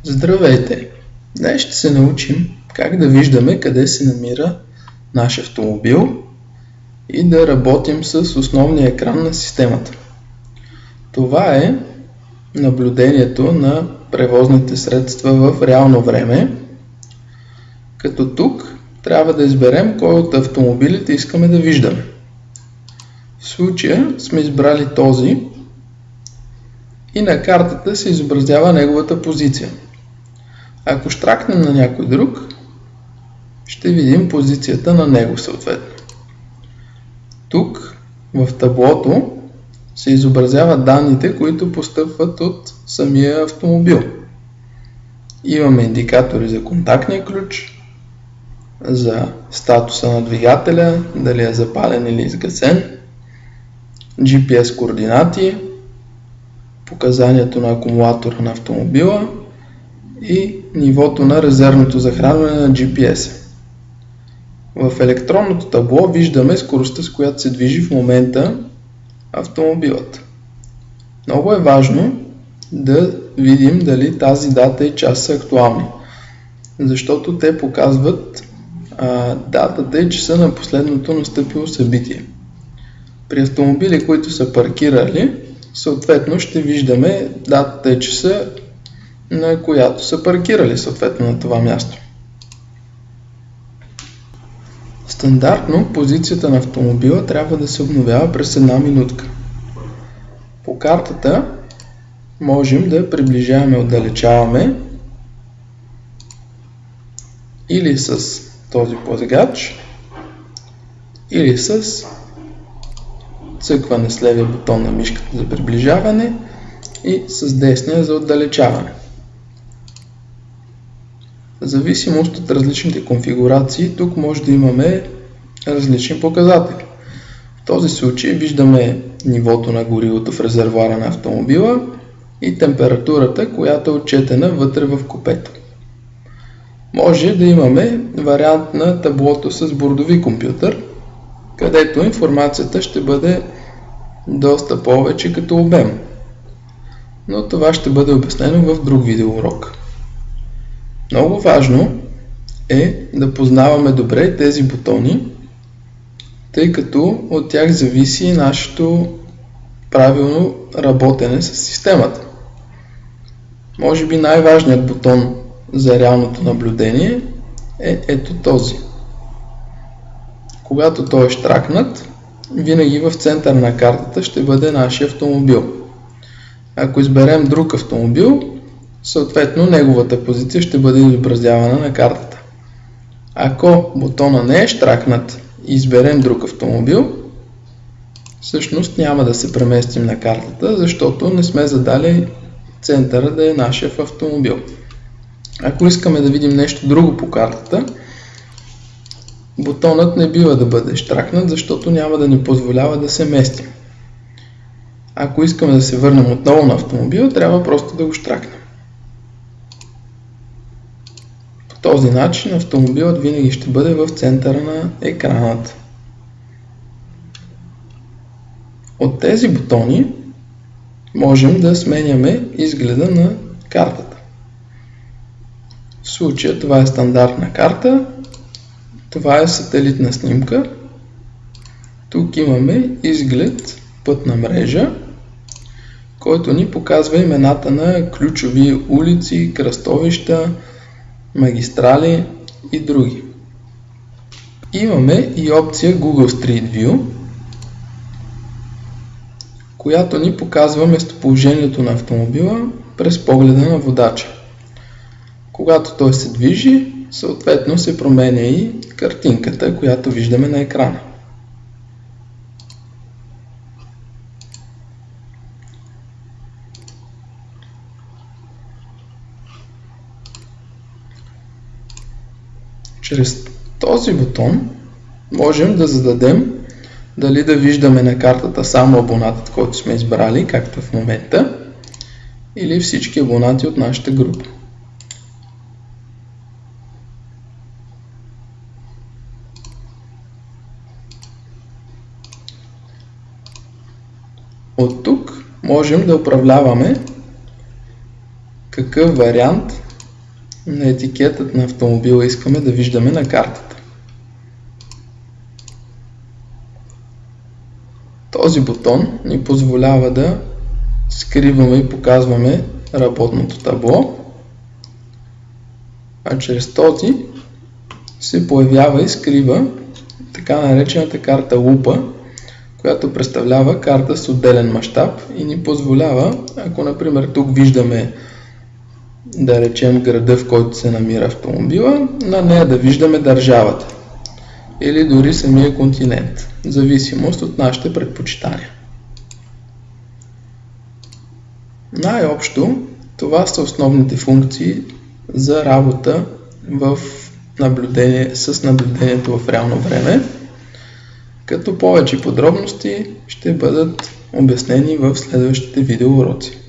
Здравейте! Днес ще се научим как да виждаме къде се намира наш автомобил и да работим с основния екран на системата. Това е наблюдението на превозните средства в реално време, като тук трябва да изберем кой от автомобилите искаме да виждаме. В случая сме избрали този и на картата се изобразява неговата позиция. Ако щракнем на някой друг, ще видим позицията на него съответно. Тук в таблото се изобразяват данните, които постъпват от самия автомобил. Имаме индикатори за контактния ключ, за статуса на двигателя, дали е запален или изгасен, GPS координати, показанието на акумулатора на автомобила и нивото на резервното захранване на GPS. В електронното табло виждаме скоростта, с която се движи в момента автомобилът. Много е важно да видим дали тази дата и час са актуални, защото те показват датата и часа на последното настъпило събитие. При автомобили, които са паркирали, съответно ще виждаме датата и часа, на която са паркирали съответно на това място. Стандартно позицията на автомобила трябва да се обновява през една минутка. По картата можем да приближаваме, отдалечаваме или с този плъзгач, или с цъкване с левия бутон на мишката за приближаване и с десния за отдалечаване. В зависимост от различните конфигурации, тук може да имаме различни показатели. В този случай виждаме нивото на горивото в резервоара на автомобила и температурата, която е отчетена вътре в купето. Може да имаме вариант на таблото с бордови компютър, където информацията ще бъде доста повече като обем. Но това ще бъде обяснено в друг видеоурок. Много важно е да познаваме добре тези бутони, тъй като от тях зависи нашето правилно работене с системата. Може би най-важният бутон за реалното наблюдение е ето този. Когато той е щракнат, винаги в центъра на картата ще бъде нашия автомобил. Ако изберем друг автомобил, съответно неговата позиция ще бъде изобразявана на картата. Ако бутона не е щракнат и изберем друг автомобил, всъщност няма да се преместим на картата, защото не сме задали центъра да е нашия автомобил. Ако искаме да видим нещо друго по картата, бутонът не бива да бъде щракнат, защото няма да ни позволява да се местим. Ако искаме да се върнем отново на автомобила, трябва просто да го щракнем. По този начин автомобилът винаги ще бъде в центъра на екраната. От тези бутони можем да сменяме изгледа на картата. В случая това е стандартна карта, това е сателитна снимка. Тук имаме изглед пътна мрежа, който ни показва имената на ключови улици, кръстовища, магистрали и други. Имаме и опция Google Street View, която ни показва местоположението на автомобила през погледа на водача. Когато той се движи, съответно се променя и картинката, която виждаме на екрана. Чрез този бутон можем да зададем дали да виждаме на картата само абонатът, който сме избрали, както в момента, или всички абонати от нашата група. От тук можем да управляваме какъв вариант на етикетът на автомобила искаме да виждаме на картата. Този бутон ни позволява да скриваме и показваме работното табло, а чрез този се появява и скрива така наречената карта лупа, която представлява карта с отделен мащаб и ни позволява, ако например тук виждаме, да речем, града, в който се намира автомобила, на нея да виждаме държавата или дори самия континент, в зависимост от нашите предпочитания. Най-общо, това са основните функции за работа с наблюдението в реално време, като повече подробности ще бъдат обяснени в следващите видеоуроци.